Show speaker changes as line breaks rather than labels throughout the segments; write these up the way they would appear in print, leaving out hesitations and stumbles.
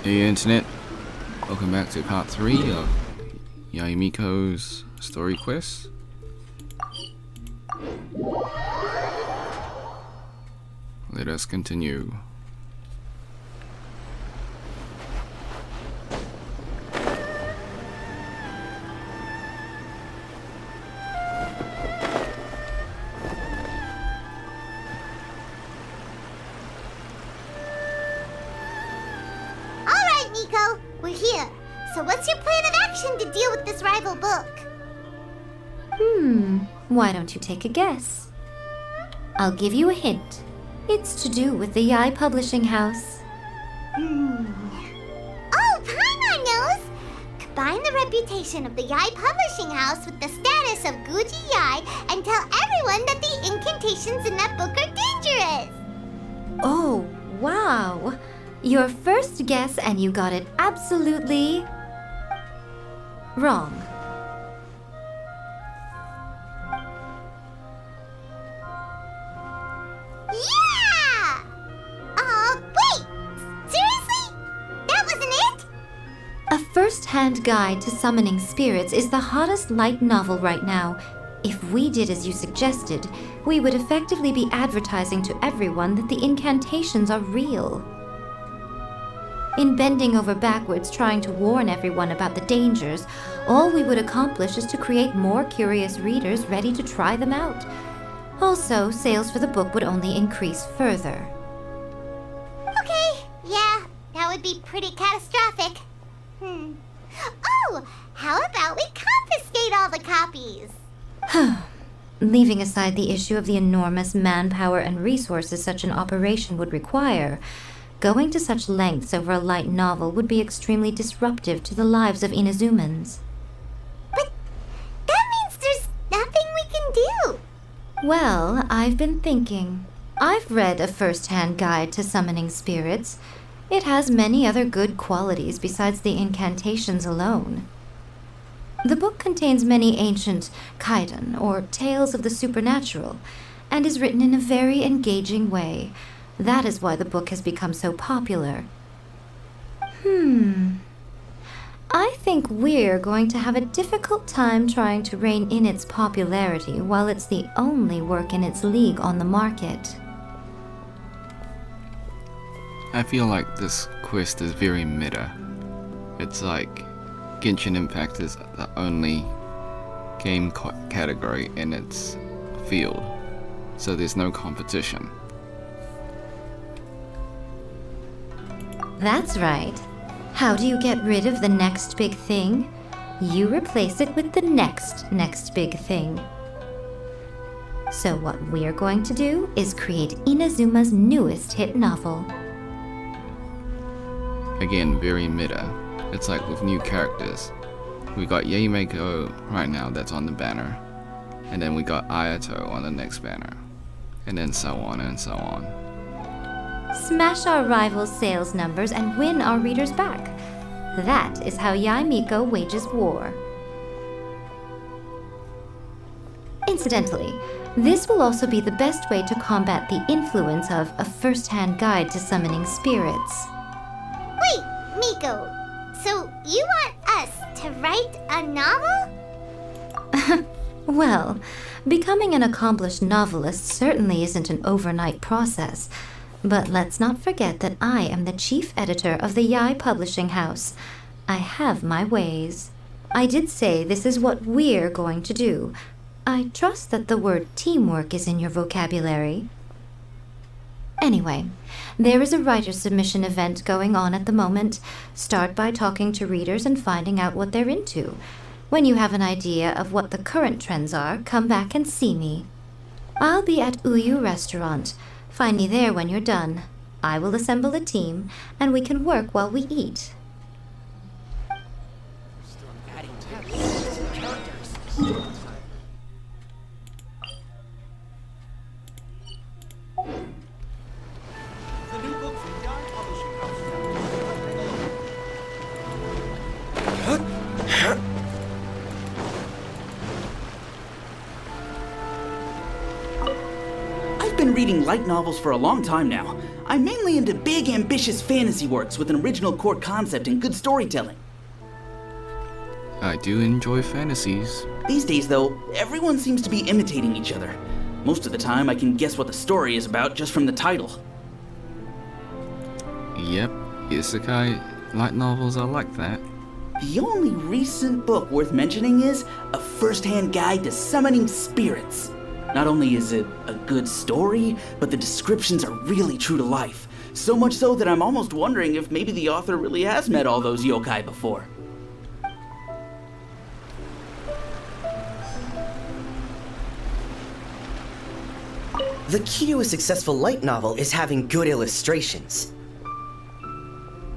Hey internet, welcome back to part 3 of Miko's story quest. Let us continue.
Alright, Miko, we're here. So what's your plan of action to deal with this rival book?
Why don't you take a guess? I'll give you a hint. It's to do with the Yai Publishing House.
Oh, Paimon knows! Combine the reputation of the Yai Publishing House with the status of Guji Yai and tell everyone that the incantations in that book are dangerous!
Oh, wow! Your first guess and you got it absolutely wrong.
Yeah! Wait! Seriously? That wasn't it?
A first-hand guide to summoning spirits is the hottest light novel right now. If we did as you suggested, we would effectively be advertising to everyone that the incantations are real. In bending over backwards trying to warn everyone about the dangers, all we would accomplish is to create more curious readers ready to try them out. Also, sales for the book would only increase further.
Okay, yeah, that would be pretty catastrophic. Oh, how about we confiscate all the copies?
Leaving aside the issue of the enormous manpower and resources such an operation would require, going to such lengths over a light novel would be extremely disruptive to the lives of Inazumans.
But that means there's nothing we can do.
Well, I've been thinking. I've read a first-hand guide to summoning spirits. It has many other good qualities besides the incantations alone. The book contains many ancient kaidan, or tales of the supernatural, and is written in a very engaging way. That is why the book has become so popular. I think we're going to have a difficult time trying to rein in its popularity while it's the only work in its league on the market.
I feel like this quest is very meta. It's like Genshin Impact is the only game category in its field, so there's no competition.
That's right. How do you get rid of the next big thing? You replace it with the next big thing. So what we're going to do is create Inazuma's newest hit novel.
Again, very meta. It's like with new characters. We got Miko right now that's on the banner, and then we got Ayato on the next banner, and then so on and so on.
Smash our rivals' sales numbers and win our readers back. That is how Miko wages war. Incidentally, this will also be the best way to combat the influence of a first-hand guide to summoning spirits.
Wait, Miko, so you want us to write a novel?
Well, becoming an accomplished novelist certainly isn't an overnight process. But let's not forget that I am the chief editor of the Yai Publishing House. I have my ways. I did say this is what we're going to do. I trust that the word teamwork is in your vocabulary. Anyway, there is a writer submission event going on at the moment. Start by talking to readers and finding out what they're into. When you have an idea of what the current trends are, come back and see me. I'll be at Uyu Restaurant. Find me there when you're done. I will assemble a team, and we can work while we eat.
reading light novels for a long time now. I'm mainly into big, ambitious fantasy works with an original core concept and good storytelling.
I do enjoy fantasies.
These days, though, everyone seems to be imitating each other. Most of the time, I can guess what the story is about just from the title.
Yep, isekai light novels are like that.
The only recent book worth mentioning is A First-Hand Guide to Summoning Spirits. Not only is it a good story, but the descriptions are really true to life. So much so that I'm almost wondering if maybe the author really has met all those yokai before.
The key to a successful light novel is having good illustrations.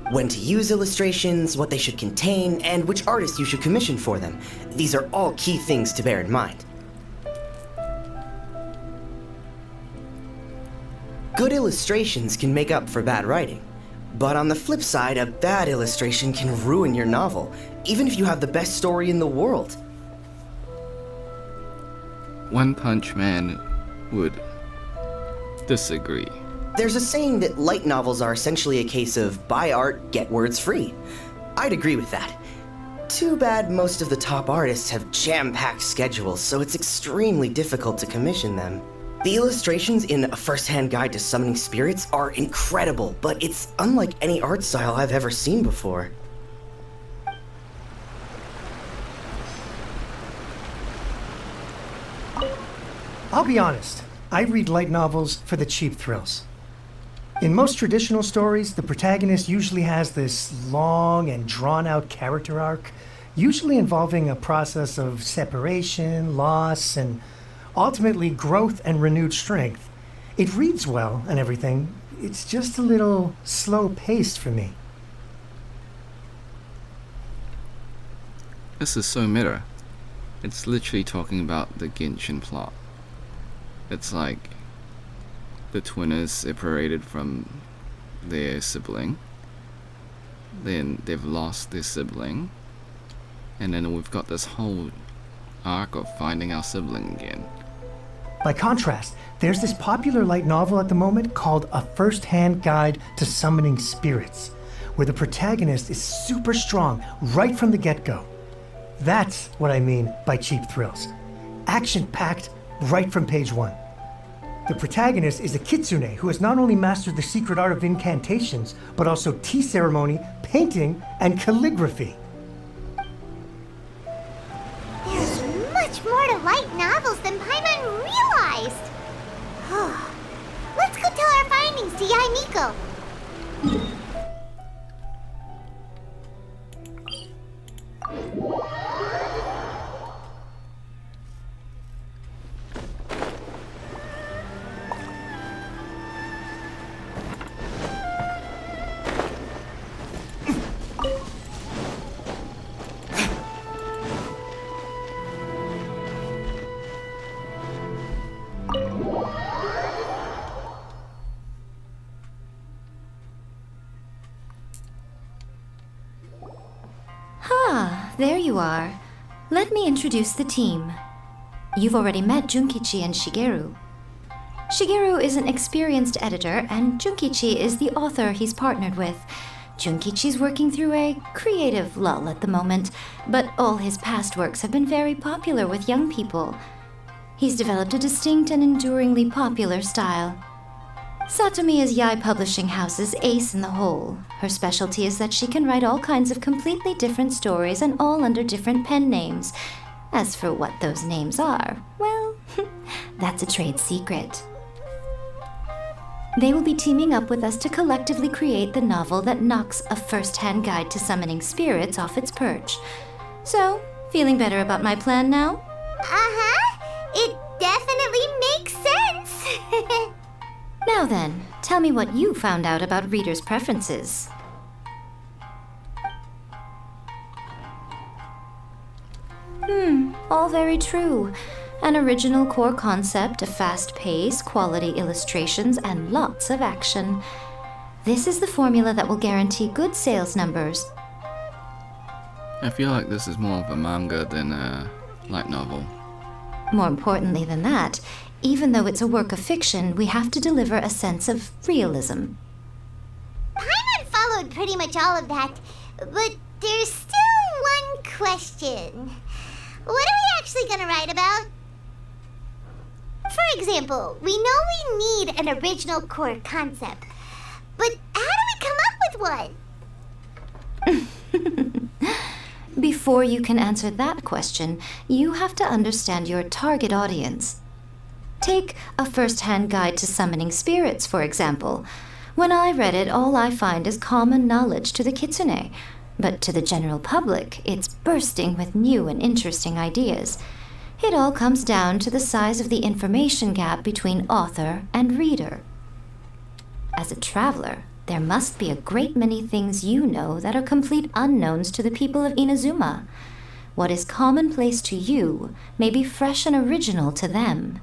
When to use illustrations, what they should contain, and which artist you should commission for them. These are all key things to bear in mind. Good illustrations can make up for bad writing. But on the flip side, a bad illustration can ruin your novel, even if you have the best story in the world.
One Punch Man would disagree.
There's a saying that light novels are essentially a case of buy art, get words free. I'd agree with that. Too bad most of the top artists have jam-packed schedules, so it's extremely difficult to commission them. The illustrations in A First-Hand Guide to Summoning Spirits are incredible, but it's unlike any art style I've ever seen before.
I'll be honest, I read light novels for the cheap thrills. In most traditional stories, the protagonist usually has this long and drawn-out character arc, usually involving a process of separation, loss, and ultimately growth and renewed strength. It reads well and everything, it's just a little slow-paced for me.
This is so meta. It's literally talking about the Genshin plot. It's like the twinners separated from their sibling, then they've lost their sibling, and then we've got this whole arc of finding our sibling again.
By contrast, there's this popular light novel at the moment called A First-Hand Guide to Summoning Spirits, where the protagonist is super strong right from the get-go. That's what I mean by cheap thrills. Action-packed right from page 1. The protagonist is a kitsune who has not only mastered the secret art of incantations, but also tea ceremony, painting, and calligraphy.
There's much more to light novels than Paimon realized. Let's go tell our findings to Yai Miko.
There you are. Let me introduce the team. You've already met Junkichi and Shigeru. Shigeru is an experienced editor, and Junkichi is the author he's partnered with. Junkichi's working through a creative lull at the moment, but all his past works have been very popular with young people. He's developed a distinct and enduringly popular style. Satomi is Yai Publishing House's ace in the hole. Her specialty is that she can write all kinds of completely different stories and all under different pen names. As for what those names are, well, that's a trade secret. They will be teaming up with us to collectively create the novel that knocks A First-Hand Guide to Summoning Spirits off its perch. So, feeling better about my plan now?
It definitely makes sense.
Now then, tell me what you found out about readers' preferences. All very true. An original core concept, a fast pace, quality illustrations, and lots of action. This is the formula that will guarantee good sales numbers.
I feel like this is more of a manga than a light novel.
More importantly than that, Even though it's a work of fiction, we have to deliver a sense of realism.
Paimon followed pretty much all of that, but there's still one question. What are we actually gonna write about? For example, we know we need an original core concept, but how do we come up with one?
Before you can answer that question, you have to understand your target audience. Take a first-hand guide to summoning spirits, for example. When I read it, all I find is common knowledge to the kitsune. But to the general public, it's bursting with new and interesting ideas. It all comes down to the size of the information gap between author and reader. As a traveler, there must be a great many things you know that are complete unknowns to the people of Inazuma. What is commonplace to you may be fresh and original to them.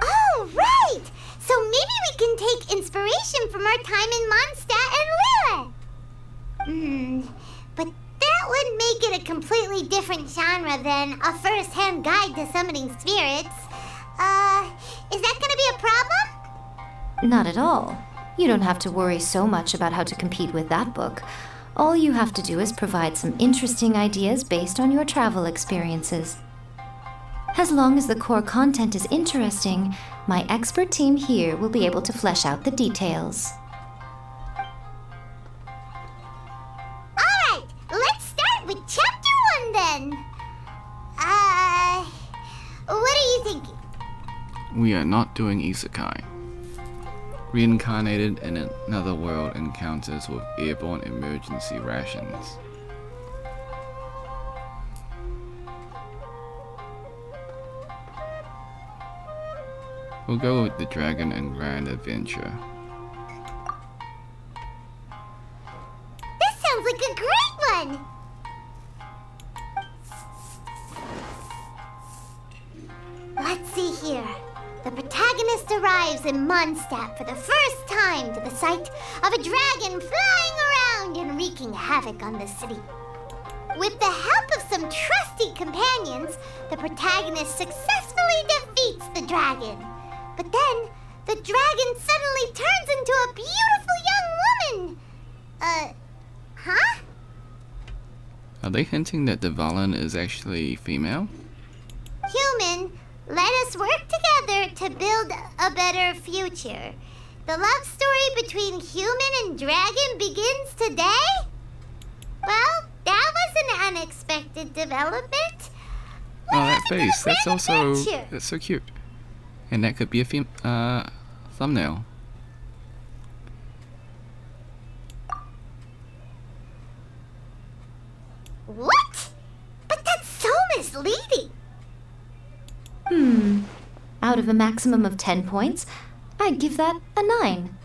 Oh, right! So maybe we can take inspiration from our time in Mondstadt and Liyue. But that would make it a completely different genre than a first-hand guide to summoning spirits. Is that gonna be a problem?
Not at all. You don't have to worry so much about how to compete with that book. All you have to do is provide some interesting ideas based on your travel experiences. As long as the core content is interesting, my expert team here will be able to flesh out the details.
Alright, let's start with Chapter 1 then. What are you thinking?
We are not doing isekai. Reincarnated in another world encounters with airborne emergency rations. We'll go with the Dragon and Grand Adventure.
This sounds like a great one! Let's see here. The protagonist arrives in Mondstadt for the first time to the sight of a dragon flying around and wreaking havoc on the city. With the help of some trusty companions, the protagonist successfully defeats the dragon. But then, the dragon suddenly turns into a beautiful young woman! Huh?
Are they hinting that the villain is actually female?
Human, let us work together to build a better future. The love story between human and dragon begins today? Well, that was an unexpected development.
Oh, that face. That's also...
adventure.
That's so cute. And that could be a thumbnail.
What? But that's so misleading.
Out of a maximum of 10 points, I'd give that a 9.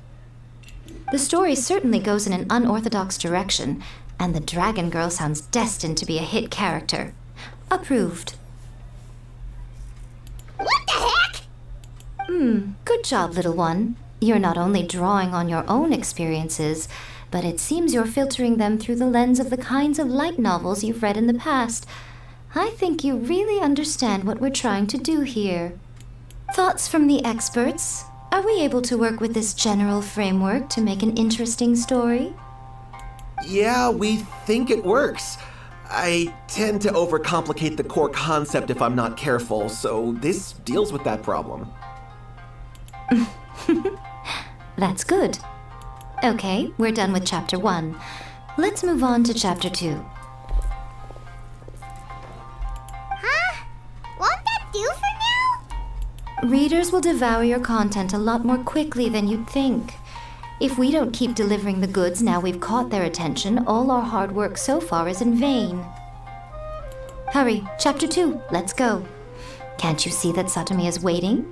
The story certainly goes in an unorthodox direction, and the Dragon Girl sounds destined to be a hit character. Approved.
What the heck?
Good job, little one. You're not only drawing on your own experiences, but it seems you're filtering them through the lens of the kinds of light novels you've read in the past. I think you really understand what we're trying to do here. Thoughts from the experts? Are we able to work with this general framework to make an interesting story?
Yeah, we think it works. I tend to overcomplicate the core concept if I'm not careful, so this deals with that problem.
That's good. Okay, we're done with Chapter 1. Let's move on to Chapter 2.
Huh? Won't that do for now?
Readers will devour your content a lot more quickly than you'd think. If we don't keep delivering the goods now we've caught their attention, all our hard work so far is in vain. Hurry, Chapter 2, let's go. Can't you see that Satomi is waiting?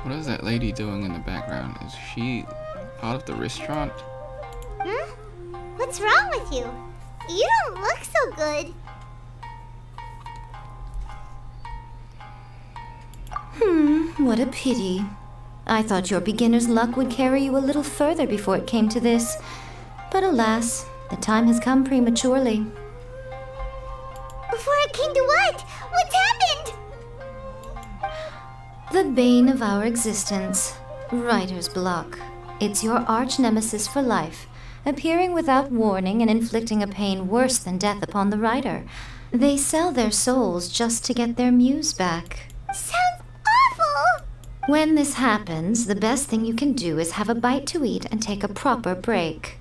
What is that lady doing in the background? Is she part of the restaurant?
What's wrong with you? You don't look so good.
What a pity. I thought your beginner's luck would carry you a little further before it came to this. But alas, the time has come prematurely.
Before it came to what? What's happened?
The bane of our existence. Writer's block. It's your arch nemesis for life, appearing without warning and inflicting a pain worse than death upon the writer. They sell their souls just to get their muse back.
Sounds awful!
When this happens, the best thing you can do is have a bite to eat and take a proper break.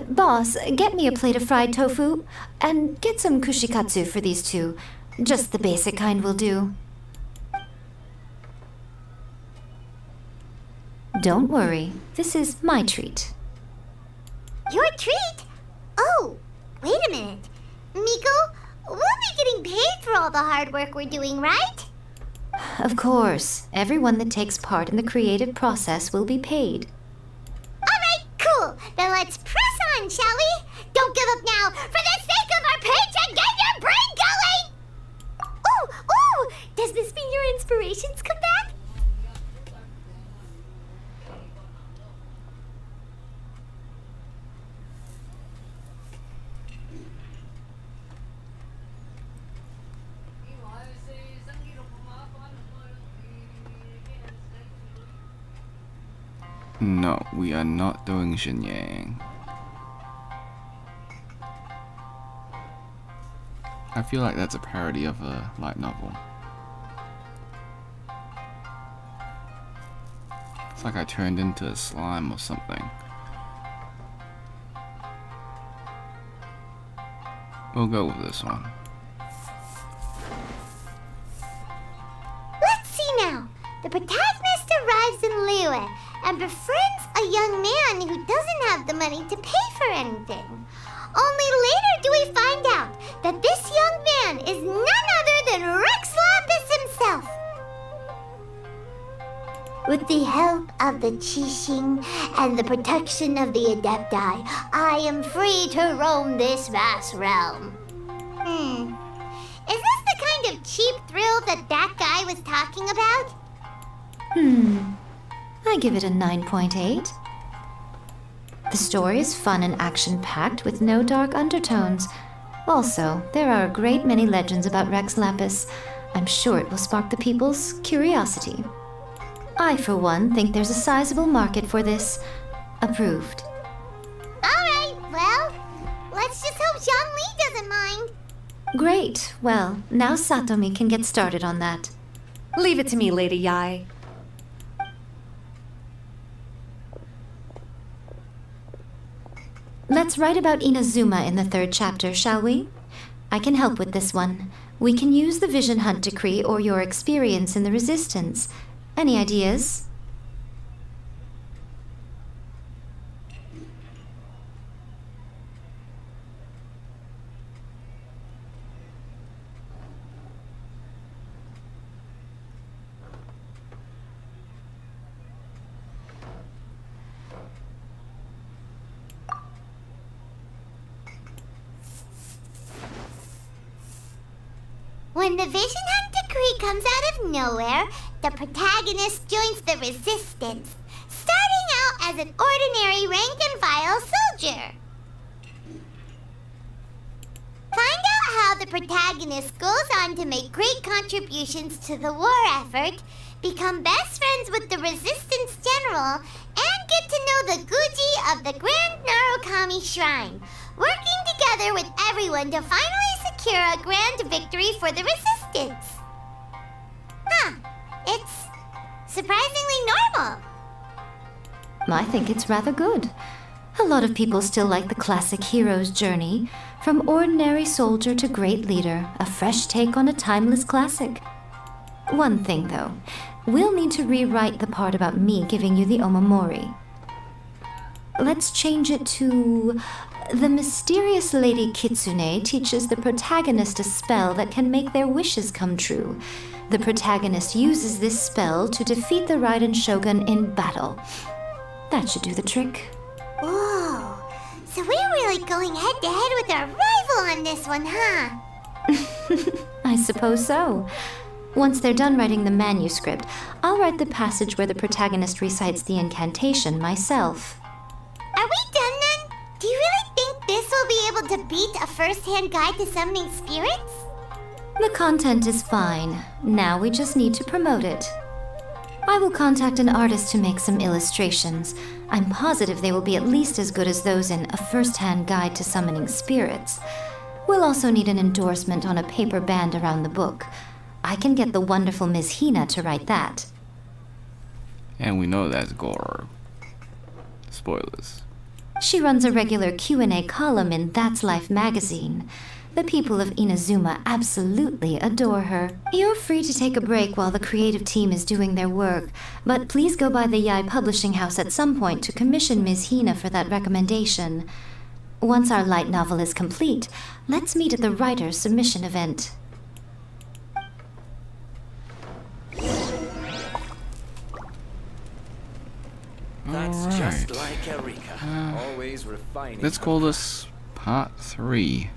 Boss, get me a plate of fried tofu, and get some kushikatsu for these two. Just the basic kind will do. Don't worry, this is my treat.
Your treat? Oh, wait a minute. Miko, we'll be getting paid for all the hard work we're doing, right?
Of course, everyone that takes part in the creative process will be paid.
Alright, cool. Then let's press on, shall we? Don't give up now. For the sake of our paycheck, get your brain going! Ooh! Does this mean your inspirations come back?
No, we are not doing Xinyang. I feel like that's a parody of a light novel. It's like I turned into a slime or something. We'll go with this one.
Let's see now. The protagonist arrives in Liyue and befriends a young man who doesn't have the money to pay for anything. Only later do we find out that this young man is none other than Rex Lapis himself. With the help of the Qixing and the protection of the Adepti, I am free to roam this vast realm. Is this the kind of cheap thrill that guy was talking about?
I give it a 9.8. The story is fun and action-packed with no dark undertones. Also, there are a great many legends about Rex Lapis. I'm sure it will spark the people's curiosity. I, for one, think there's a sizable market for this. Approved.
Alright, well, let's just hope Zhongli doesn't mind.
Great. Well, now Satomi can get started on that.
Leave it to me, Lady Yai.
Let's write about Inazuma in the 3rd chapter, shall we? I can help with this one. We can use the Vision Hunt decree or your experience in the Resistance. Any ideas?
When the Vision Hunt decree comes out of nowhere, the protagonist joins the Resistance, starting out as an ordinary rank-and-file soldier. Find out how the protagonist goes on to make great contributions to the war effort, become best friends with the Resistance General, and get to know the Guji of the Grand Narukami Shrine, working together with everyone to finally secure a grand victory for the Resistance. It's surprisingly normal.
I think it's rather good. A lot of people still like the classic hero's journey, from ordinary soldier to great leader, a fresh take on a timeless classic. One thing, though, we'll need to rewrite the part about me giving you the Omamori. Let's change it to... The mysterious Lady Kitsune teaches the protagonist a spell that can make their wishes come true. The protagonist uses this spell to defeat the Raiden Shogun in battle. That should do the trick.
Whoa, so we're really going head-to-head with our rival on this one, huh?
I suppose so. Once they're done writing the manuscript, I'll write the passage where the protagonist recites the incantation myself.
Are we done then? Do you really think this will be able to beat a first-hand guide to summoning spirits?
The content is fine. Now we just need to promote it. I will contact an artist to make some illustrations. I'm positive they will be at least as good as those in A First-Hand Guide to Summoning Spirits. We'll also need an endorsement on a paper band around the book. I can get the wonderful Ms. Hina to write that.
And we know that's Goro. Spoilers.
She runs a regular Q&A column in That's Life magazine. The people of Inazuma absolutely adore her. You're free to take a break while the creative team is doing their work, but please go by the Yai Publishing House at some point to commission Ms. Hina for that recommendation. Once our light novel is complete, let's meet at the writer's submission event.
That's just like Erika. Always refining.
Let's call this part 3.